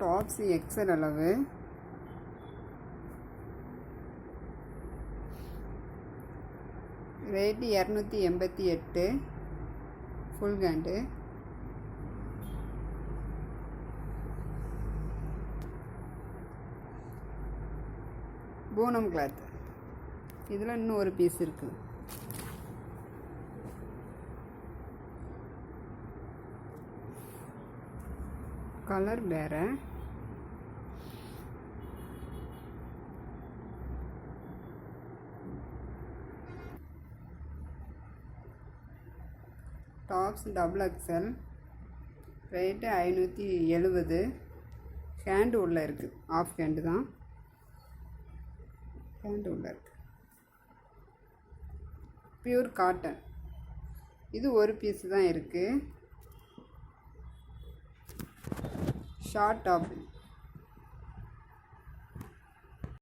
Tops XL அளவு, rate 288, full hand. Poonam cloth. இதில் இன்னும் ஒரு பீஸ் இருக்குது. கலர் வேறு. Tops double XL, rate 570. Hand உள்ளே இருக்குது, ஆஃப் ஹேண்டு தான், ஹேண்டு உள்ளே இருக்குது. Pure cotton. இது ஒரு பீஸ் தான் இருக்குது. Short top.